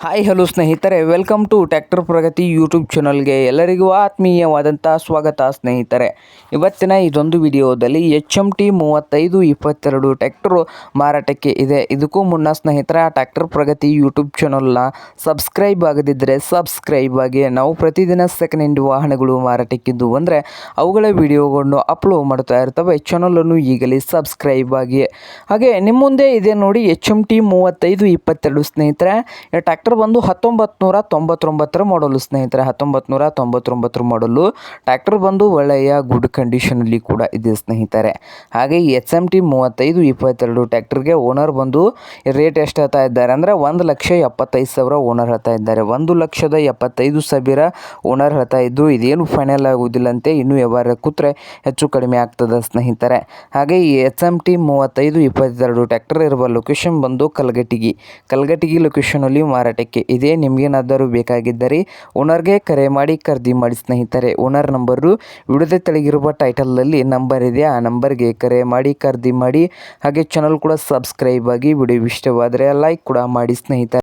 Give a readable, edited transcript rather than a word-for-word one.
Hi hello ಸ್ನೇಹಿತರೆ, welcome to tractor Pragati YouTube ಚಾನಲ್ಗೆ ಎಲ್ಲರಿಗೂ ಆತ್ಮೀಯವಾದಂಥ ಸ್ವಾಗತ ಸ್ನೇಹಿತರೆ. ಇವತ್ತಿನ ಇದೊಂದು ವಿಡಿಯೋದಲ್ಲಿ HMT 3522 ಟ್ರ್ಯಾಕ್ಟರು ಮಾರಾಟಕ್ಕೆ ಇದೆ. ಇದಕ್ಕೂ ಮುನ್ನ ಸ್ನೇಹಿತರೆ, ಆ ಟ್ರ್ಯಾಕ್ಟರ್ ಪ್ರಗತಿ ಯೂಟ್ಯೂಬ್ ಚಾನಲ್ನ ಸಬ್ಸ್ಕ್ರೈಬ್ ಆಗದಿದ್ದರೆ ಸಬ್ಸ್ಕ್ರೈಬ್ ಆಗಿ. ನಾವು ಪ್ರತಿದಿನ ಸೆಕೆಂಡ್ ಹ್ಯಾಂಡ್ ವಾಹನಗಳು ಮಾರಾಟಕ್ಕಿದ್ದು ಅಂದರೆ ಅವುಗಳ ವಿಡಿಯೋಗಳನ್ನು ಅಪ್ಲೋಡ್ ಮಾಡ್ತಾ ಇರ್ತವೆ. ಚಾನಲನ್ನು ಈಗಲೇ ಸಬ್ಸ್ಕ್ರೈಬ್ ಆಗಿ. ಹಾಗೆ ನಿಮ್ಮ ಮುಂದೆ ಇದೆ ನೋಡಿ HMT 3522 ಸ್ನೇಹಿತರೆ. ಟ್ರ್ಯಾಕ್ಟರ್ ಬಂದು 1999 ಮಾಡಲು ಸ್ನೇಹಿತರೆ. 1999 ಮಾಡಲು ಟ್ರ್ಯಾಕ್ಟರ್ ಬಂದು ಒಳ್ಳೆಯ ಗುಡ್ ಕಂಡೀಷನಲ್ಲಿ ಕೂಡ ಇದೆ ಸ್ನೇಹಿತರೆ. ಹಾಗೆ HMT 3522 ಟ್ರ್ಯಾಕ್ಟರ್ಗೆ ಓನರ್ ಬಂದು ರೇಟ್ ಎಷ್ಟು ಹೇಳ್ತಾ ಇದ್ದಾರೆ ಅಂದರೆ 1,75,000 ಓನರ್ ಹೇಳ್ತಾ ಇದ್ದಾರೆ. 1,75,000 ಓನರ್ ಹೇಳ್ತಾ ಇದ್ದು, ಇದೇನು ಫೈನಲ್ ಆಗುವುದಿಲ್ಲಂತೆ, ಇನ್ನೂ ವ್ಯವಹಾರ ಕೂತ್ರೆ ಹೆಚ್ಚು ಕಡಿಮೆ ಆಗ್ತದೆ ಸ್ನೇಹಿತರೆ. ಹಾಗೆ ಈ HMT 3522 ಟ್ರ್ಯಾಕ್ಟರ್ ಇರುವ ಲೊಕೇಶನ್ ಬಂದು ಕಲ್ಗಟ್ಟಿಗಿ ಲೊಕೇಶನಲ್ಲಿ ಮಾರಾಟಕ್ಕೆ ಇದೆ. ನಿಮಗೇನಾದರೂ ಬೇಕಾಗಿದ್ದರೆ ಓನರ್ಗೆ ಕರೆ ಮಾಡಿ ಖರೀದಿ ಮಾಡಿ ಸ್ನೇಹಿತರೆ. ಓನರ್ ನಂಬರು ವಿಡಿಯೋದ ತೆಳಗಿರುವ ಟೈಟಲಲ್ಲಿ ನಂಬರ್ ಇದೆ, ಆ ನಂಬರ್ಗೆ ಕರೆ ಮಾಡಿ ಖರೀದಿ ಮಾಡಿ. ಹಾಗೆ ಚಾನಲ್ ಕೂಡ ಸಬ್ಸ್ಕ್ರೈಬ್ ಆಗಿ. ವಿಡಿಯೋ ಇಷ್ಟವಾದರೆ ಲೈಕ್ ಕೂಡ ಮಾಡಿ ಸ್ನೇಹಿತರೆ.